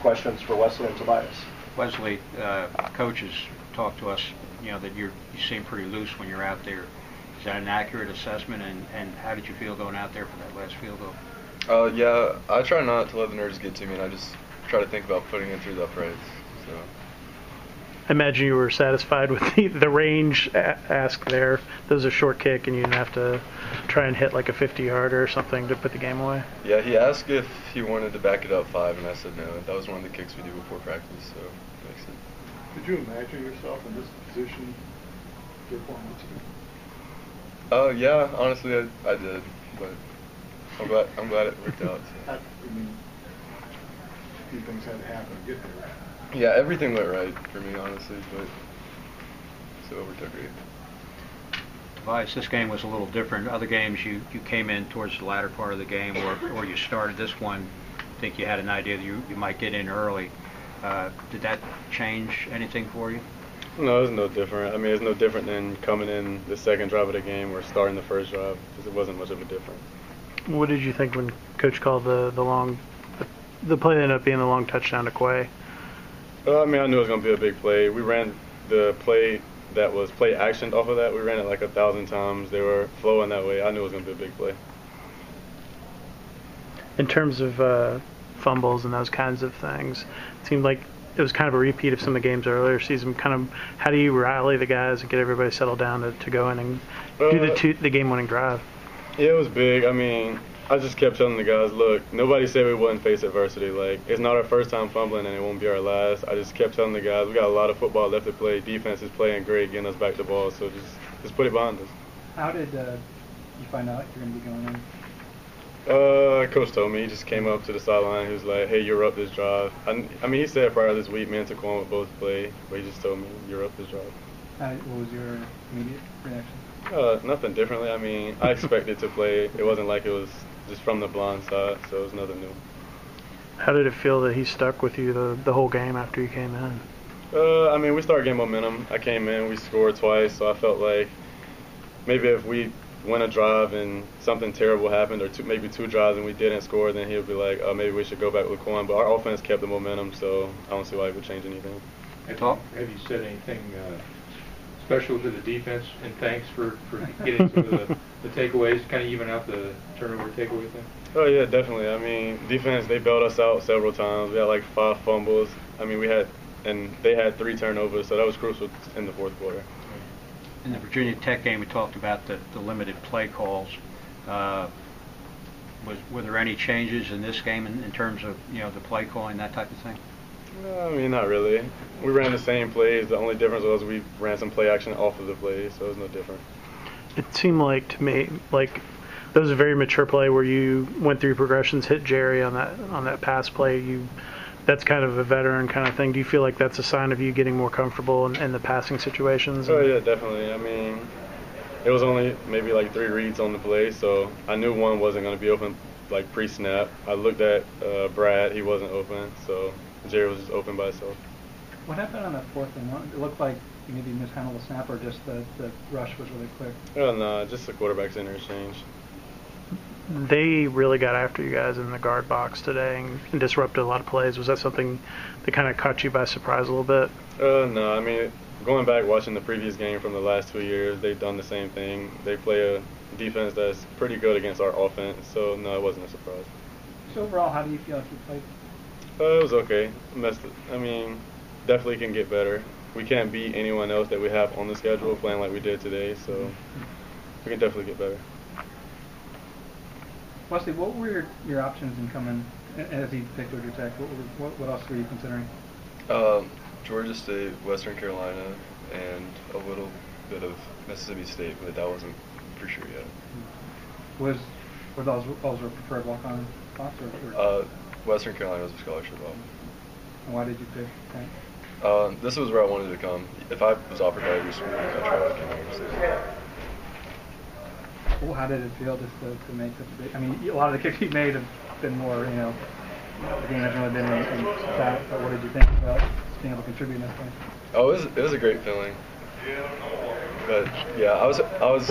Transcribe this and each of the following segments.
questions for Wesley and Tobias. Wesley, coaches talk to us, that you seem pretty loose when you're out there. Is that an accurate assessment, and how did you feel going out there for that last field goal? Yeah, I try not to let the nerves get to me, and I just try to think about putting it through the uprights. So. I imagine you were satisfied with the range ask there. That was a short kick, and you didn't have to try and hit like a 50-yarder or something to put the game away. Yeah, he asked if he wanted to back it up 5, and I said no. That was one of the kicks we do before practice, so it makes sense. Did you imagine yourself in this position your former team? Yeah, honestly, I did, but I'm glad it worked out. So. A few things had to happen to get there. Yeah, everything went right for me, honestly, but so it worked out great. Tobias, this game was a little different. Other games, you came in towards the latter part of the game, or you started. This one, I think you had an idea that you might get in early. Did that change anything for you? No, it's no different. I mean, it's no different than coming in the second drive of the game or starting the first drive, because it wasn't much of a difference. What did you think when Coach called the play that ended up being the long touchdown to Quay? I mean, I knew it was going to be a big play. We ran the play that was play actioned off of that. We ran it like 1,000 times. They were flowing that way. I knew it was going to be a big play. In terms of fumbles and those kinds of things, it seemed like it was kind of a repeat of some of the games earlier season. Kind of, how do you rally the guys and get everybody settled down to go in and do the game-winning drive? Yeah, it was big. I mean, I just kept telling the guys, look, nobody said we wouldn't face adversity. Like, it's not our first time fumbling, and it won't be our last. I just kept telling the guys, we got a lot of football left to play. Defense is playing great, getting us back the ball, so just put it behind us. How did you find out you're going to be going in? Coach told me. He just came up to the sideline. He was like, hey, you're up this drive. I mean, he said prior this week, me and Taquan would both play, but he just told me, you're up this drive. What was your immediate reaction? Nothing differently. I mean, I expected to play. It wasn't like it was just from the blind side, so it was nothing new. How did it feel that he stuck with you the whole game after you came in? I mean, we started getting momentum. I came in, we scored twice, so I felt like maybe if we win a drive and something terrible happened, or maybe 2 drives and we didn't score, then he'll be like, maybe we should go back with Quan. But our offense kept the momentum, so I don't see why it would change anything. Have you said anything special to the defense, and thanks for getting some of the takeaways, kind of even out the turnover takeaway thing? Oh, yeah, definitely. I mean, defense, they bailed us out several times. We had like 5 fumbles. I mean, they had 3 turnovers, so that was crucial in the fourth quarter. In the Virginia Tech game, we talked about the limited play calls. Were there any changes in this game in terms of the play calling, that type of thing? I mean, not really. We ran the same plays. The only difference was we ran some play action off of the plays, so it was no different. It seemed like to me like that was a very mature play where you went through progressions, hit Jerry on that pass play. That's kind of a veteran kind of thing. Do you feel like that's a sign of you getting more comfortable in the passing situations? Oh, yeah, definitely. I mean, it was only maybe like 3 reads on the play, so I knew one wasn't going to be open like pre-snap. I looked at Brad. He wasn't open, so Jerry was just open by himself. What happened on that 4th and 1? It looked like you maybe mishandled the snap, or just the rush was really quick? Oh, no, just the quarterback's interchange. They really got after you guys in the guard box today and disrupted a lot of plays. Was that something that kind of caught you by surprise a little bit? No, I mean, going back watching the previous game from the last 2 years, they've done the same thing. They play a defense that's pretty good against our offense, so no, it wasn't a surprise. So overall, how do you feel like you played? It was okay. I mean, definitely can get better. We can't beat anyone else that we have on the schedule playing like we did today, so we can definitely get better. Wesley, what were your options in coming as he picked Georgia Tech? What else were you considering? Georgia State, Western Carolina, and a little bit of Mississippi State, but that wasn't for sure yet. Were those were preferred walk-on spots? Or? Western Carolina was a scholarship offer. And why did you pick Tech? This was where I wanted to come. If I was offered by every school in the country, I would come here. Well, how did it feel just to make such a big? I mean, a lot of the kicks you made have been more, the game hasn't really been in that. But what did you think about being able to contribute in this way? Oh, it was a great feeling. But yeah, I was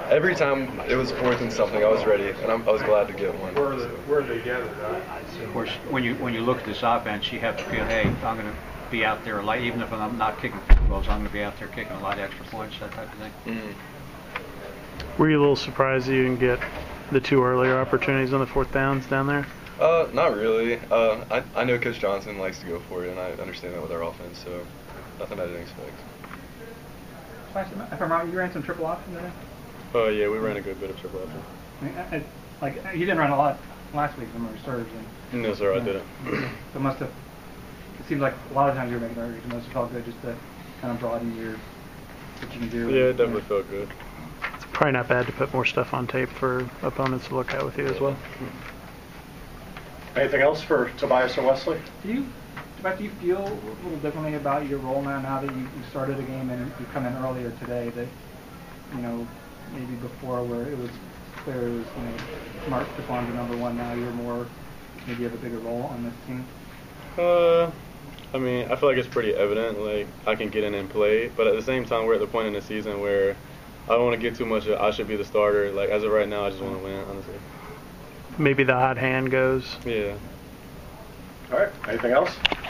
every time it was 4th and something, I was ready, and I was glad to get one. Where are they gathered? Of course, when you look at this offense, you have to feel, hey, I'm going to be out there a lot, even if I'm not kicking field goals, I'm going to be out there kicking a lot of extra points, that type of thing. Mm-hmm. Were you a little surprised that you didn't get the 2 earlier opportunities on the 4th downs down there? Not really. I know Coach Johnson likes to go for it, and I understand that with our offense, so nothing I didn't expect. If I'm wrong, you ran some triple option today? Oh yeah, we ran a good bit of triple option. I mean, like you didn't run a lot last week from reserves. No sir, I didn't. So it must have. It seems like a lot of times you were making errors. It must have felt good just to kind of broaden what you can do. Yeah, it definitely felt good. It's probably not bad to put more stuff on tape for opponents to look at with you as well. Anything else for Tobias or Wesley? Do you feel a little differently about your role now that you started a game and you come in earlier today that, maybe before where it was clear it was, Mark Stefan's the number 1, now you're more, maybe you have a bigger role on this team? I mean, I feel like it's pretty evident, like, I can get in and play, but at the same time, we're at the point in the season where I don't want to get too much I should be the starter. Like, as of right now, I just want to win, honestly. Maybe the hot hand goes. Yeah. All right. Anything else?